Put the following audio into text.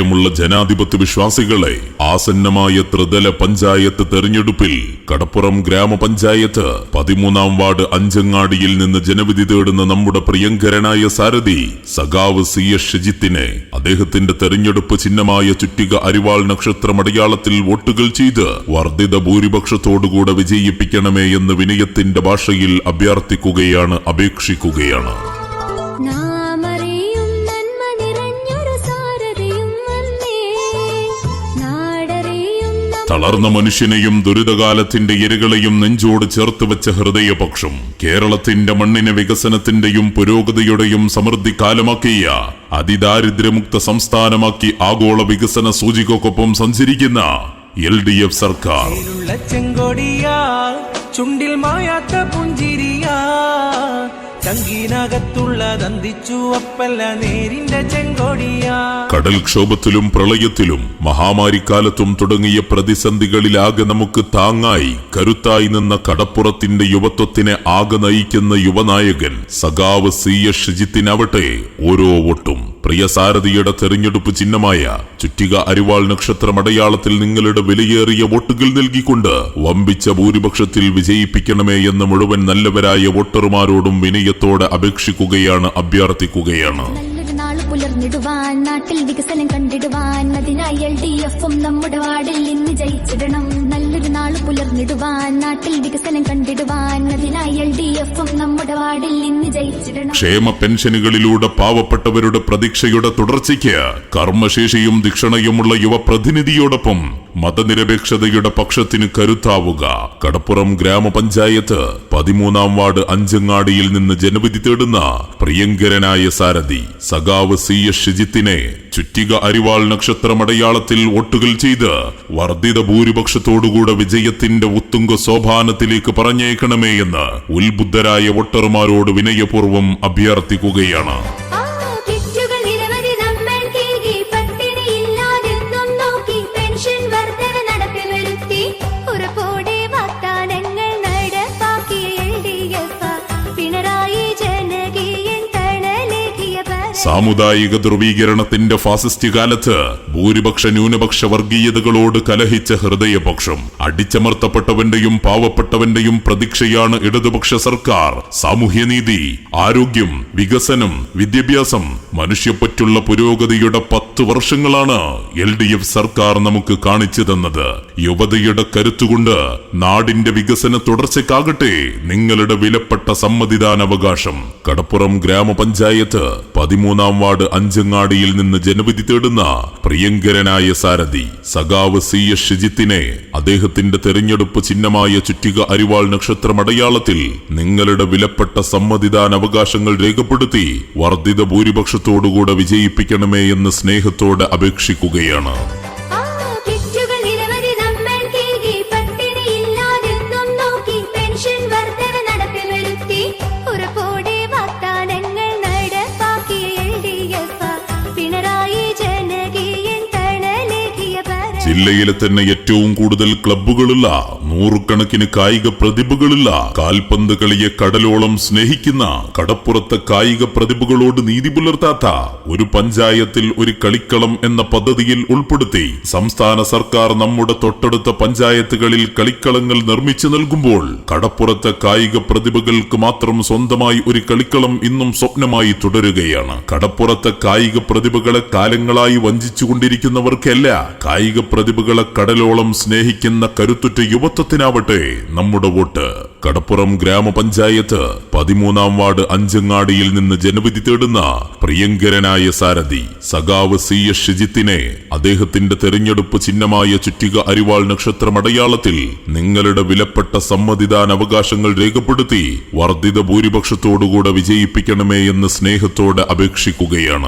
പ്രിയമുള്ള ജനാധിപത്യ വിശ്വാസികളെ, ആസന്നമായ ത്രിതല പഞ്ചായത്ത് തെരഞ്ഞെടുപ്പിൽ കടപ്പുറം ഗ്രാമപഞ്ചായത്ത് 13-ാം വാർഡ് അഞ്ചങ്ങാടിയിൽ നിന്ന് ജനവിധി തേടുന്ന നമ്മുടെ പ്രിയങ്കരനായ സാരഥി സഖാവ് CS ഷജിത്തിനെ അദ്ദേഹത്തിന്റെ തെരഞ്ഞെടുപ്പ് ചിഹ്നമായ ചുറ്റിക അരിവാൾ നക്ഷത്രമടയാളത്തിൽ വോട്ടുകൾ ചെയ്ത് വർദ്ധിത ഭൂരിപക്ഷത്തോടുകൂടെ വിജയിപ്പിക്കണമേ എന്ന് വിനയത്തിന്റെ ഭാഷയിൽ അഭ്യർത്ഥിക്കുകയാണ്, അപേക്ഷിക്കുകയാണ്. തളർന്ന മനുഷ്യനെയും ദുരിതകാലത്തിന്റെ ഇരകളെയും നെഞ്ചോട് ചേർത്ത് വെച്ച ഹൃദയപക്ഷം, കേരളത്തിന്റെ മണ്ണിനെ വികസനത്തിന്റെയും പുരോഗതിയുടെയും സമൃദ്ധി കാലമാക്കിയ അതിദാരിദ്ര്യമുക്ത സംസ്ഥാനമാക്കി ആഗോള വികസന സൂചികക്കൊപ്പം സഞ്ചരിക്കുന്ന LDF സർക്കാർ. ചുണ്ടിൽ മായാത്ത പുഞ്ചിരിയാ കടൽക്ഷോഭത്തിലും പ്രളയത്തിലും മഹാമാരിക്കാലത്തും തുടങ്ങിയ പ്രതിസന്ധികളിലാകെ നമുക്ക് താങ്ങായി കരുത്തായി നിന്ന കടപ്പുറത്തിന്റെ യുവത്വത്തിനെ ആകെ നയിക്കുന്ന യുവനായകൻ സഖാവ് CS ഷജിത്തിനാവട്ടെ ഓരോ വോട്ടും പ്രിയ സാരഥിയുടെ തെരഞ്ഞെടുപ്പ് ചിഹ്നമായ ചുറ്റിക അരിവാൾ നക്ഷത്രമടയാളത്തിൽ നിങ്ങളുടെ വിലയേറിയ വോട്ടുകൾ നൽകിക്കൊണ്ട് വമ്പിച്ച ഭൂരിപക്ഷത്തിൽ വിജയിപ്പിക്കണമേ എന്ന് മുഴുവൻ നല്ലവരായ വോട്ടർമാരോടും വിനയത്തോടെ അപേക്ഷിക്കുകയാണ്, അഭ്യർത്ഥിക്കുകയാണ്. പുലർന്നിടുവാൻ നാട്ടിൽ വികസനം കണ്ടിടുവാൻ അതിനായി LDFും നമ്മുടെ വാർഡിൽ ഇന്ന് ജയിച്ചിടണം. നല്ലൊരു നാള് പുലർന്നിടുവാൻ നാട്ടിൽ വികസനം കണ്ടിടുവാൻ അതിനായി LDFും നമ്മുടെ വാർഡിൽ ഇന്ന് ജയിച്ചിടണം. ക്ഷേമ പെൻഷനുകളിലൂടെ പാവപ്പെട്ടവരുടെ പ്രതീക്ഷയുടെ തുടർച്ചയ്ക്ക് കർമ്മശേഷിയും ദീക്ഷണയുമുള്ള യുവപ്രതിനിധിയോടൊപ്പം മതനിരപേക്ഷതയുടെ പക്ഷത്തിന് കരുത്താവുക. കടപ്പുറം ഗ്രാമപഞ്ചായത്ത് 13-ാം വാർഡ് അഞ്ചങ്ങാടിയിൽ നിന്ന് ജനവിധി തേടുന്ന പ്രിയങ്കരനായ സാരഥി സഖാവ് CS ഷജിത്തിനെ ചുറ്റിക അരിവാൾ നക്ഷത്രമടയാളത്തിൽ വോട്ടുകൾ ചെയ്ത് വർദ്ധിത ഭൂരിപക്ഷത്തോടുകൂടെ വിജയത്തിന്റെ ഉത്തുംഗ സോപാനത്തിലേക്ക് പറഞ്ഞേക്കണമേ എന്ന് ഉത്ബുദ്ധരായ വോട്ടർമാരോട് വിനയപൂർവ്വം അഭ്യർത്ഥിക്കുകയാണ്. സാമുദായിക ധ്രുവീകരണത്തിന്റെ ഫാസിസ്റ്റ് കാലത്ത് ഭൂരിപക്ഷ ന്യൂനപക്ഷ വർഗീയതകളോട് കലഹിച്ച ഹൃദയപക്ഷം, അടിച്ചമർത്തപ്പെട്ടവന്റെയും പാവപ്പെട്ടവന്റെയും പ്രതീക്ഷയാണ് ഇടതുപക്ഷ സർക്കാർ. സാമൂഹ്യനീതി, ആരോഗ്യം, വികസനം, വിദ്യാഭ്യാസം, മനുഷ്യപ്പറ്റുള്ള പുരോഗതിയുടെ 10 വർഷങ്ങളാണ് LDF സർക്കാർ നമുക്ക് കാണിച്ചു തന്നത്. യുവതയുടെ കരുത്തുകൊണ്ട് നാടിന്റെ വികസന തുടർച്ചയ്ക്കാകട്ടെ നിങ്ങളുടെ വിലപ്പെട്ട സമ്മതിദാനാവകാശം. കടപ്പുറം ഗ്രാമപഞ്ചായത്ത് 13-ാം വാർഡ് അഞ്ചങ്ങാടിയിൽ നിന്ന് ജനവിധി തേടുന്ന പ്രിയങ്കരനായ സാരഥി സഖാവ് CS ഷജിത്തിനെ അദ്ദേഹത്തിന്റെ തെരഞ്ഞെടുപ്പ് ചിഹ്നമായ ചുറ്റിക അരിവാൾ നക്ഷത്രമടയാളത്തിൽ നിങ്ങളുടെ വിലപ്പെട്ട സമ്മതിദാനാവകാശങ്ങൾ രേഖപ്പെടുത്തി വർദ്ധിത ഭൂരിപക്ഷത്തോടുകൂടെ വിജയിപ്പിക്കണമേ എന്ന് സ്നേഹത്തോടെ അപേക്ഷിക്കുകയാണ്. ജില്ലയിലെ തന്നെ ഏറ്റവും കൂടുതൽ ക്ലബ്ബുകളുള്ള, നൂറുകണക്കിന് കായിക പ്രതിഭകളുള്ള, കാൽപന്ത് കളിയെ കടലോളം സ്നേഹിക്കുന്ന, കടപ്പുറത്തെ കായിക പ്രതിഭകളോട് നീതി പുലർത്താത്ത ഒരു പഞ്ചായത്തിൽ ഒരു കളിക്കളം എന്ന പദ്ധതിയിൽ ഉൾപ്പെടുത്തി സംസ്ഥാന സർക്കാർ നമ്മുടെ തൊട്ടടുത്ത പഞ്ചായത്തുകളിൽ കളിക്കളങ്ങൾ നിർമ്മിച്ചു നൽകുമ്പോൾ കടപ്പുറത്തെ കായിക പ്രതിഭകൾക്ക് മാത്രം സ്വന്തമായി ഒരു കളിക്കളം ഇന്നും സ്വപ്നമായി തുടരുകയാണ്. കടപ്പുറത്തെ കായിക പ്രതിഭകളെ കാലങ്ങളായി വഞ്ചിച്ചുകൊണ്ടിരിക്കുന്നവർക്കല്ല, കായിക പ്രതിഭകളെ കടലോളം സ്നേഹിക്കുന്ന കരുത്തുറ്റ യുവത്വത്തിനാവട്ടെ നമ്മുടെ വോട്ട്. കടപ്പുറം ഗ്രാമപഞ്ചായത്ത് 13-ാം വാർഡ് അഞ്ചങ്ങാടിയിൽ നിന്ന് ജനവിധി തേടുന്ന പ്രിയങ്കരനായ സാരഥി സഖാവ് CS ഷജിത്തിനെ അദ്ദേഹത്തിന്റെ തെരഞ്ഞെടുപ്പ് ചിഹ്നമായ ചുറ്റിക അരിവാൾ നക്ഷത്രമടയാളത്തിൽ നിങ്ങളുടെ വിലപ്പെട്ട സമ്മതിദാനാവകാശങ്ങൾ രേഖപ്പെടുത്തി വർദ്ധിത ഭൂരിപക്ഷത്തോടുകൂടെ വിജയിപ്പിക്കണമേ എന്ന് സ്നേഹത്തോടെ അപേക്ഷിക്കുകയാണ്.